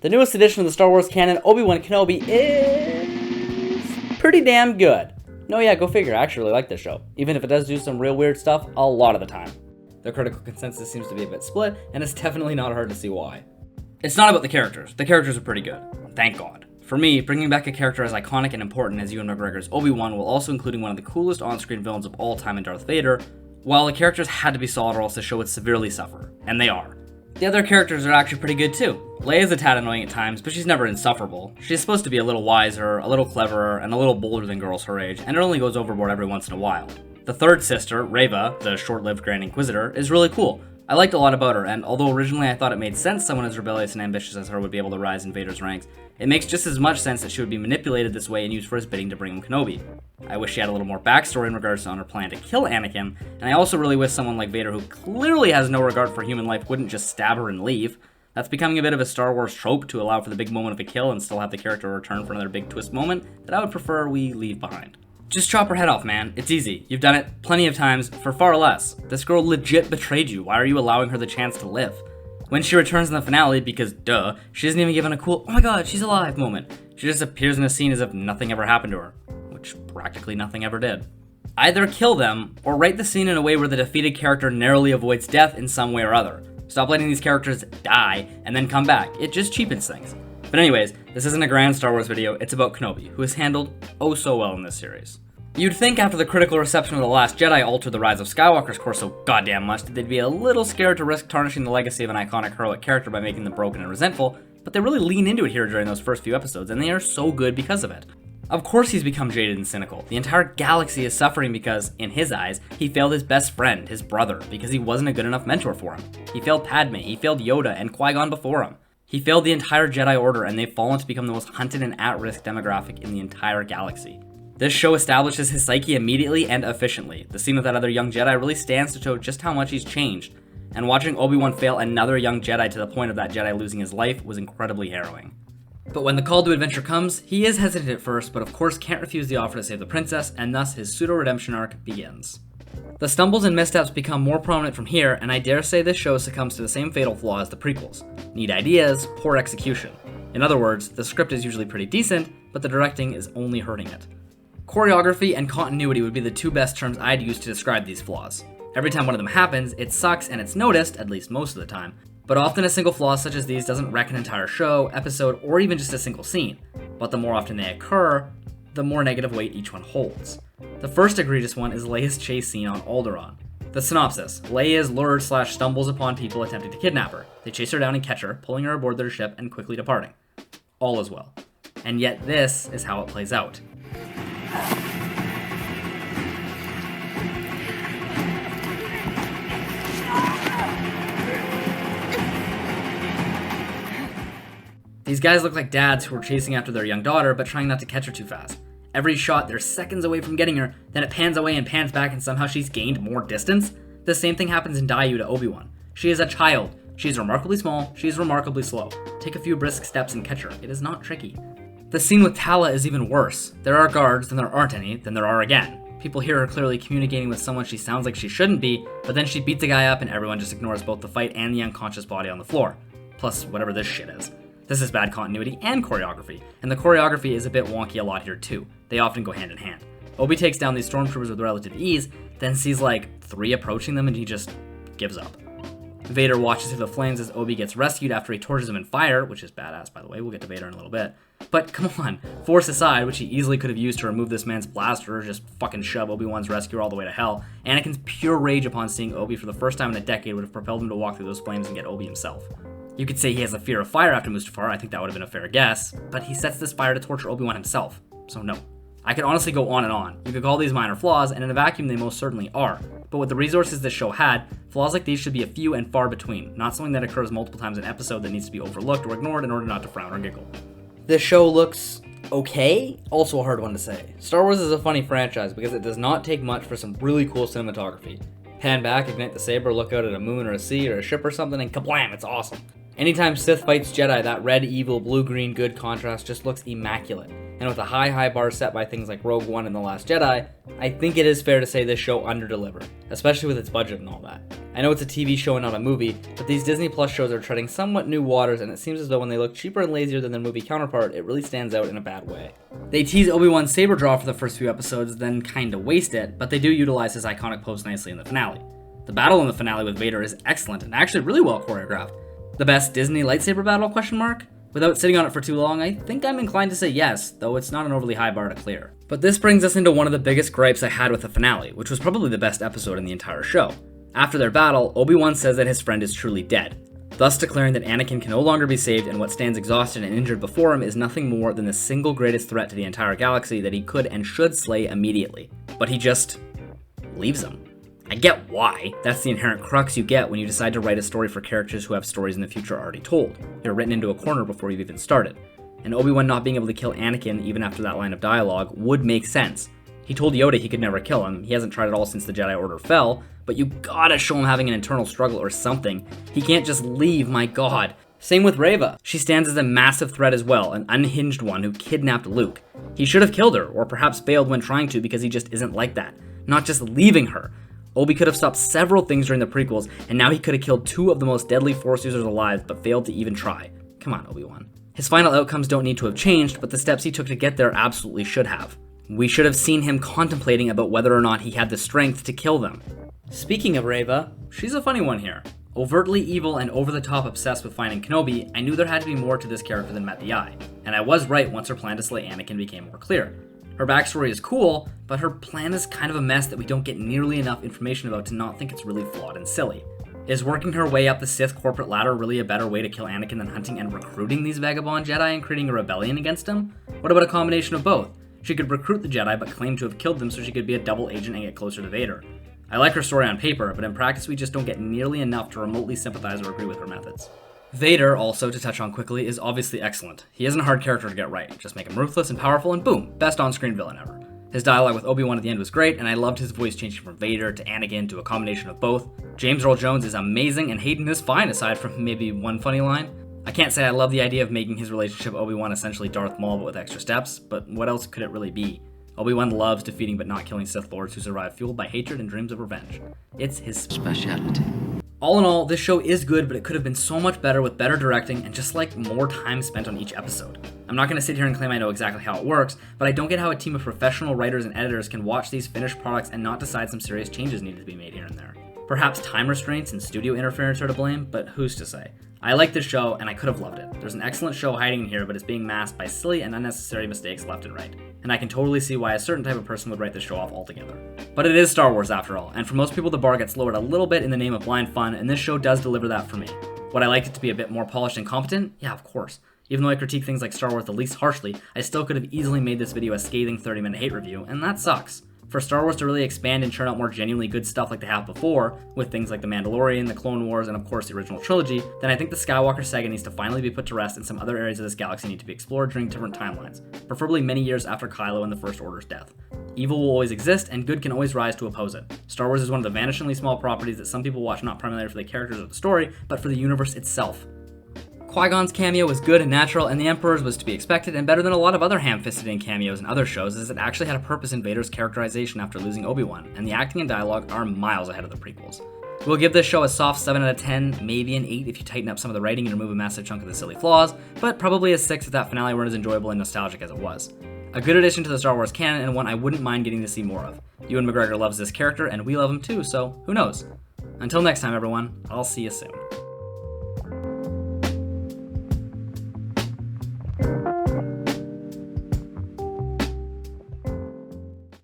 The newest edition of the Star Wars canon, Obi-Wan Kenobi, is pretty damn good. No, yeah, go figure, I actually really like this show, even if it does do some real weird stuff a lot of the time. The critical consensus seems to be a bit split, and it's definitely not hard to see why. It's not about the characters are pretty good, thank God. For me, bringing back a character as iconic and important as Ewan McGregor's Obi-Wan while also including one of the coolest on-screen villains of all time in Darth Vader, while the characters had to be solid or else the show would severely suffer, and they are. The other characters are actually pretty good too. Leia's a tad annoying at times, but she's never insufferable. She's supposed to be a little wiser, a little cleverer, and a little bolder than girls her age, and it only goes overboard every once in a while. The third sister, Reva, the short-lived Grand Inquisitor, is really cool. I liked a lot about her, and although originally I thought it made sense someone as rebellious and ambitious as her would be able to rise in Vader's ranks, it makes just as much sense that she would be manipulated this way and used for his bidding to bring him Kenobi. I wish she had a little more backstory in regards to her plan to kill Anakin, and I also really wish someone like Vader, who clearly has no regard for human life, wouldn't just stab her and leave. That's becoming a bit of a Star Wars trope to allow for the big moment of a kill and still have the character return for another big twist moment that I would prefer we leave behind. Just chop her head off, man. It's easy. You've done it plenty of times for far less. This girl legit betrayed you. Why are you allowing her the chance to live? When she returns in the finale, because duh, she isn't even given a cool, oh my god, she's alive moment. She just appears in a scene as if nothing ever happened to her, which practically nothing ever did. Either kill them, or write the scene in a way where the defeated character narrowly avoids death in some way or other. Stop letting these characters die, and then come back. It just cheapens things. But anyways, this isn't a grand Star Wars video, it's about Kenobi, who is handled oh so well in this series. You'd think after the critical reception of The Last Jedi altered the Rise of Skywalker's course so goddamn much that they'd be a little scared to risk tarnishing the legacy of an iconic heroic character by making them broken and resentful, but they really lean into it here during those first few episodes, and they are so good because of it. Of course he's become jaded and cynical. The entire galaxy is suffering because, in his eyes, he failed his best friend, his brother, because he wasn't a good enough mentor for him. He failed Padme, he failed Yoda, and Qui-Gon before him. He failed the entire Jedi Order, and they've fallen to become the most hunted and at-risk demographic in the entire galaxy. This show establishes his psyche immediately and efficiently. The scene with that other young Jedi really stands to show just how much he's changed, and watching Obi-Wan fail another young Jedi to the point of that Jedi losing his life was incredibly harrowing. But when the call to adventure comes, he is hesitant at first, but of course can't refuse the offer to save the princess, and thus his pseudo-redemption arc begins. The stumbles and missteps become more prominent from here, and I dare say this show succumbs to the same fatal flaw as the prequels. Neat ideas, poor execution. In other words, the script is usually pretty decent, but the directing is only hurting it. Choreography and continuity would be the two best terms I'd use to describe these flaws. Every time one of them happens, it sucks and it's noticed, at least most of the time, but often a single flaw such as these doesn't wreck an entire show, episode, or even just a single scene. But the more often they occur, the more negative weight each one holds. The first egregious one is Leia's chase scene on Alderaan. The synopsis: Leia is lured / stumbles upon people attempting to kidnap her. They chase her down and catch her, pulling her aboard their ship and quickly departing. All is well. And yet this is how it plays out. These guys look like dads who are chasing after their young daughter, but trying not to catch her too fast. Every shot, they're seconds away from getting her, then it pans away and pans back and somehow she's gained more distance. The same thing happens in Daiyu to Obi-Wan. She is a child. She is remarkably small, she is remarkably slow. Take a few brisk steps and catch her. It is not tricky. The scene with Tala is even worse. There are guards, then there aren't any, then there are again. People hear her clearly communicating with someone she sounds like she shouldn't be, but then she beats the guy up and everyone just ignores both the fight and the unconscious body on the floor. Plus, whatever this shit is. This is bad continuity and choreography, and the choreography is a bit wonky a lot here too. They often go hand in hand. Obi takes down these stormtroopers with relative ease, then sees like 3 approaching them and he just gives up. Vader watches through the flames as Obi gets rescued after he torches him in fire, which is badass by the way, we'll get to Vader in a little bit. But come on, force aside, which he easily could have used to remove this man's blaster or just fucking shove Obi-Wan's rescuer all the way to hell, Anakin's pure rage upon seeing Obi for the first time in a decade would have propelled him to walk through those flames and get Obi himself. You could say he has a fear of fire after Mustafar, I think that would have been a fair guess, but he sets this fire to torture Obi-Wan himself, so no. I could honestly go on and on. You could call these minor flaws, and in a vacuum they most certainly are. But with the resources this show had, flaws like these should be a few and far between, not something that occurs multiple times an episode that needs to be overlooked or ignored in order not to frown or giggle. This show looks okay, also a hard one to say. Star Wars is a funny franchise because it does not take much for some really cool cinematography. Pan back, ignite the saber, look out at a moon or a sea or a ship or something, and kablam, it's awesome. Anytime Sith fights Jedi, that red, evil, blue-green, good contrast just looks immaculate. and with a high bar set by things like Rogue One and The Last Jedi, I think it is fair to say this show underdelivered, especially with its budget and all that. I know it's a TV show and not a movie, but these Disney Plus shows are treading somewhat new waters, and it seems as though when they look cheaper and lazier than their movie counterpart, it really stands out in a bad way. They tease Obi-Wan's saber draw for the first few episodes, then kinda waste it, but they do utilize his iconic pose nicely in the finale. The battle in the finale with Vader is excellent and actually really well choreographed. The best Disney lightsaber battle, ? Without sitting on it for too long, I think I'm inclined to say yes, though it's not an overly high bar to clear. But this brings us into one of the biggest gripes I had with the finale, which was probably the best episode in the entire show. After their battle, Obi-Wan says that his friend is truly dead, thus declaring that Anakin can no longer be saved, and what stands exhausted and injured before him is nothing more than the single greatest threat to the entire galaxy that he could and should slay immediately. But he just leaves him. I get why. That's the inherent crux you get when you decide to write a story for characters who have stories in the future already told. You're written into a corner before you've even started. And Obi-Wan not being able to kill Anakin even after that line of dialogue would make sense. He told Yoda he could never kill him. He hasn't tried at all since the Jedi Order fell, but you gotta show him having an internal struggle or something. He can't just leave, my god. Same with Reva. She stands as a massive threat as well, an unhinged one who kidnapped Luke. He should have killed her, or perhaps failed when trying to because he just isn't like that. Not just leaving her. Obi could have stopped several things during the prequels, and now he could have killed two of the most deadly Force users alive, but failed to even try. Come on, Obi-Wan. His final outcomes don't need to have changed, but the steps he took to get there absolutely should have. We should have seen him contemplating about whether or not he had the strength to kill them. Speaking of Reva, she's a funny one here. Overtly evil and over-the-top obsessed with finding Kenobi, I knew there had to be more to this character than met the eye. And I was right once her plan to slay Anakin became more clear. Her backstory is cool, but her plan is kind of a mess that we don't get nearly enough information about to not think it's really flawed and silly. Is working her way up the Sith corporate ladder really a better way to kill Anakin than hunting and recruiting these vagabond Jedi and creating a rebellion against him? What about a combination of both? She could recruit the Jedi but claim to have killed them so she could be a double agent and get closer to Vader. I like her story on paper, but in practice we just don't get nearly enough to remotely sympathize or agree with her methods. Vader, also, to touch on quickly, is obviously excellent. He isn't a hard character to get right. Just make him ruthless and powerful and boom, best on-screen villain ever. His dialogue with Obi-Wan at the end was great, and I loved his voice changing from Vader to Anakin to a combination of both. James Earl Jones is amazing, and Hayden is fine aside from maybe one funny line. I can't say I love the idea of making his relationship with Obi-Wan essentially Darth Maul but with extra steps, but what else could it really be? Obi-Wan loves defeating but not killing Sith Lords who survive fueled by hatred and dreams of revenge. It's his specialty. All in all, this show is good, but it could have been so much better with better directing and just like more time spent on each episode. I'm not going to sit here and claim I know exactly how it works, but I don't get how a team of professional writers and editors can watch these finished products and not decide some serious changes needed to be made here and there. Perhaps time restraints and studio interference are to blame, but who's to say? I like this show, and I could have loved it. There's an excellent show hiding in here, but it's being masked by silly and unnecessary mistakes left and right. And I can totally see why a certain type of person would write this show off altogether. But it is Star Wars after all, and for most people the bar gets lowered a little bit in the name of blind fun, and this show does deliver that for me. Would I like it to be a bit more polished and competent? Yeah, of course. Even though I critique things like Star Wars the least harshly, I still could have easily made this video a scathing 30-minute hate review, and that sucks. For Star Wars to really expand and churn out more genuinely good stuff like they have before, with things like The Mandalorian, The Clone Wars, and of course the original trilogy, then I think the Skywalker saga needs to finally be put to rest and some other areas of this galaxy need to be explored during different timelines, preferably many years after Kylo and the First Order's death. Evil will always exist, and good can always rise to oppose it. Star Wars is one of the vanishingly small properties that some people watch not primarily for the characters or the story, but for the universe itself. Qui-Gon's cameo was good and natural, and the Emperor's was to be expected and better than a lot of other ham-fisted in cameos in other shows, as it actually had a purpose in Vader's characterization after losing Obi-Wan, and the acting and dialogue are miles ahead of the prequels. We'll give this show a soft 7 out of 10, maybe an 8 if you tighten up some of the writing and remove a massive chunk of the silly flaws, but probably a 6 if that finale weren't as enjoyable and nostalgic as it was. A good addition to the Star Wars canon and one I wouldn't mind getting to see more of. Ewan McGregor loves this character, and we love him too, so who knows? Until next time, everyone, I'll see you soon.